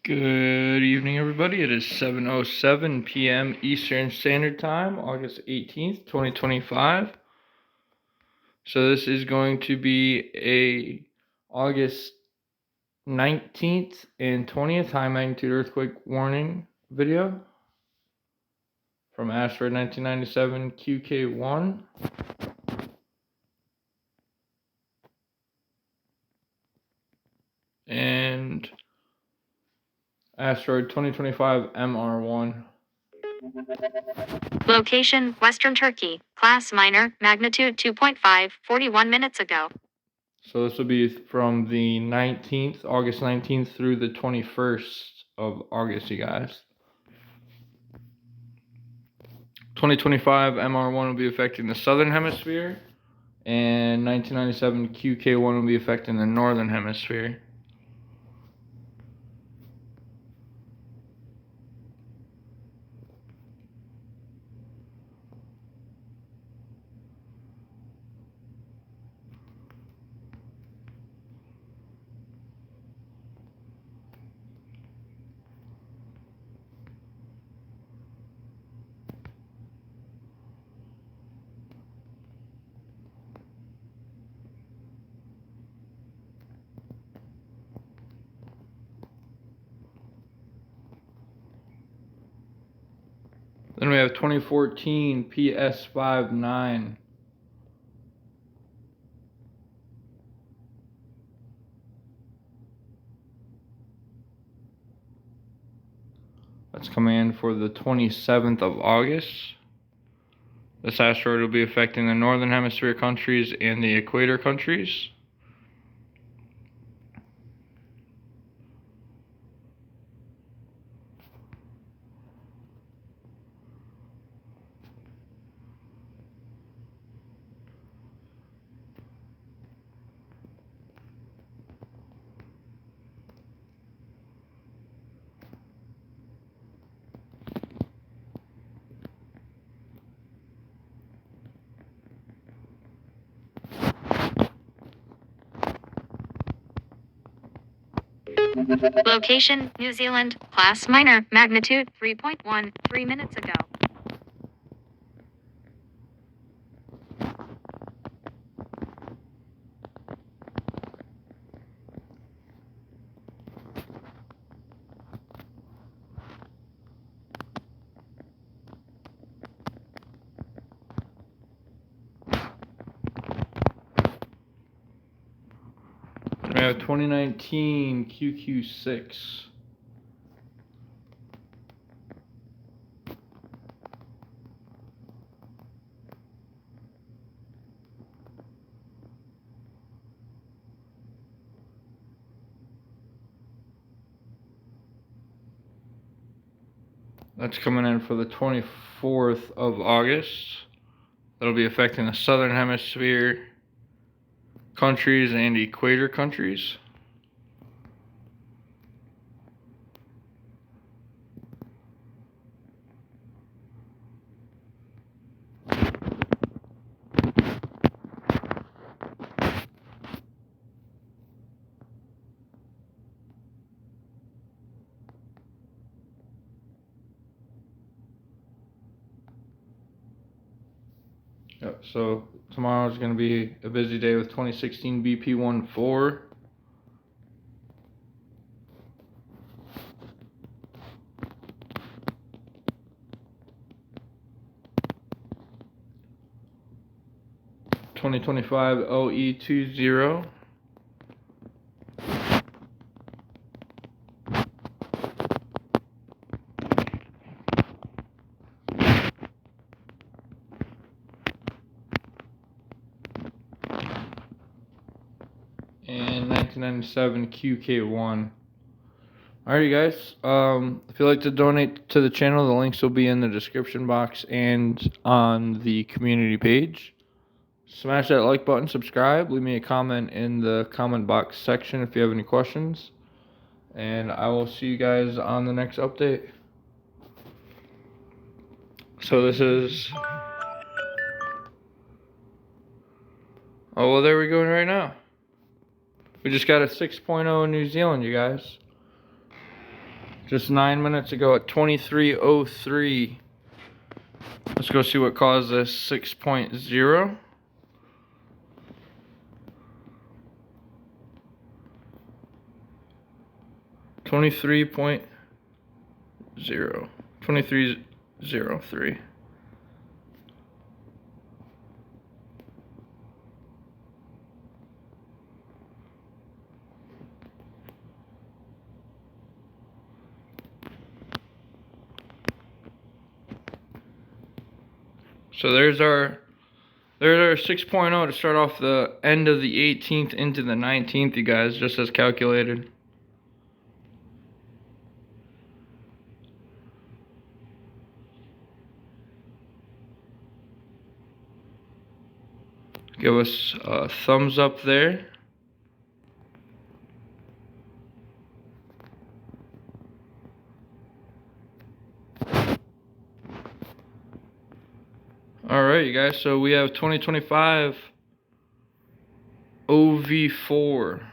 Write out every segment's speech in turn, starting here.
Good evening, everybody. It is 7:07 p.m. Eastern Standard Time, August 18th, 2025. So this is going to be a August 19th and 20th high magnitude earthquake warning video from asteroid 1997 QK1. And asteroid 2025 MR1. Location, Western Turkey. Class minor, magnitude 2.5, 41 minutes ago. So this will be from the 19th, August 19th through the 21st of August, you guys. 2025 MR1 will be affecting the southern hemisphere, and 1997 QK1 will be affecting the northern hemisphere. Then we have 2014 PS59. That's coming in for the 27th of August. This asteroid will be affecting the northern hemisphere countries and the Equator countries. Location, New Zealand. Class minor, magnitude 3.1, 3 minutes ago. We have 2019 QQ6. That's coming in for the 24th of August. That'll be affecting the southern hemisphere countries and equator countries. Yep, so tomorrow is going to be a busy day with 2016 BP14. (2025) OE20. And 1997 QK1. Alrighty guys, if you'd like to donate to the channel, the links will be in the description box and on the community page. Smash that like button, subscribe, leave me a comment in the comment box section if you have any questions. And I will see you guys on the next update. So this is... Oh, well, there we go right now. We just got a 6.0 in New Zealand, you guys. just 9 minutes ago at 23:03. Let's go see what caused this 6.0. Twenty-three 2303. So there's our 6.0 to start off the end of the 18th into the 19th, you guys, just as calculated. Give us a thumbs up there. Alright, you guys, so we have 2025 OV4.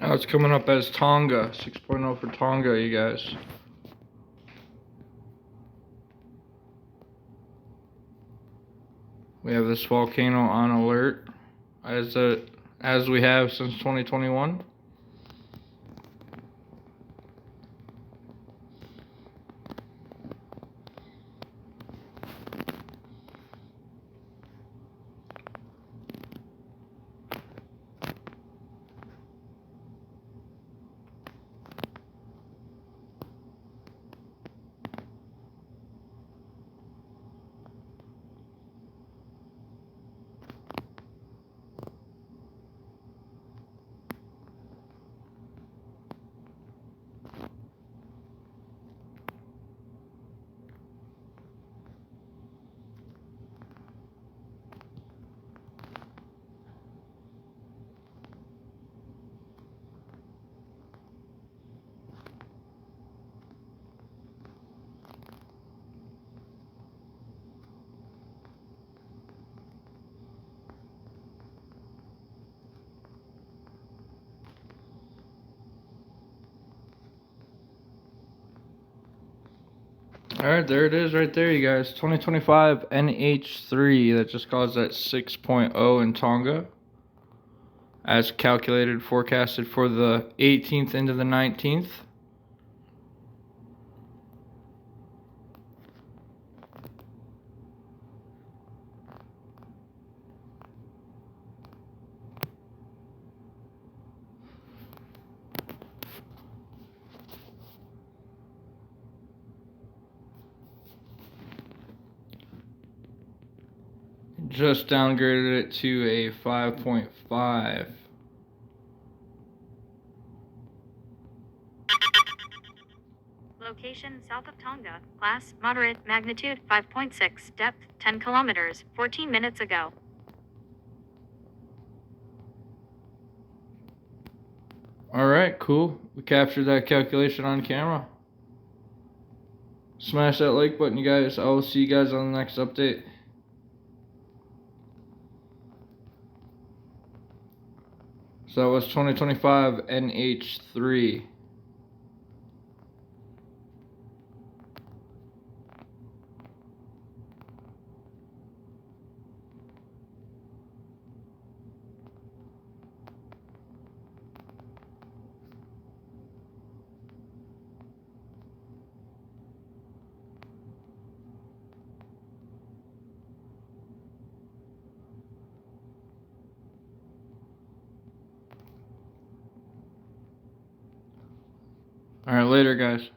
Now it's coming up as Tonga, 6.0 for Tonga, you guys. We have this volcano on alert, as we have since 2021. Alright, there it is right there, you guys. 2025 NH3 that just caused that 6.0 in Tonga. As calculated, forecasted for the 18th into the 19th. Just downgraded it to a 5.5. Location south of Tonga. Class moderate. Magnitude 5.6. Depth 10 kilometers. 14 minutes ago. Alright, cool. We captured that calculation on camera. Smash that like button, you guys. I will see you guys on the next update. So that was 2025 NH3. All right, later, guys.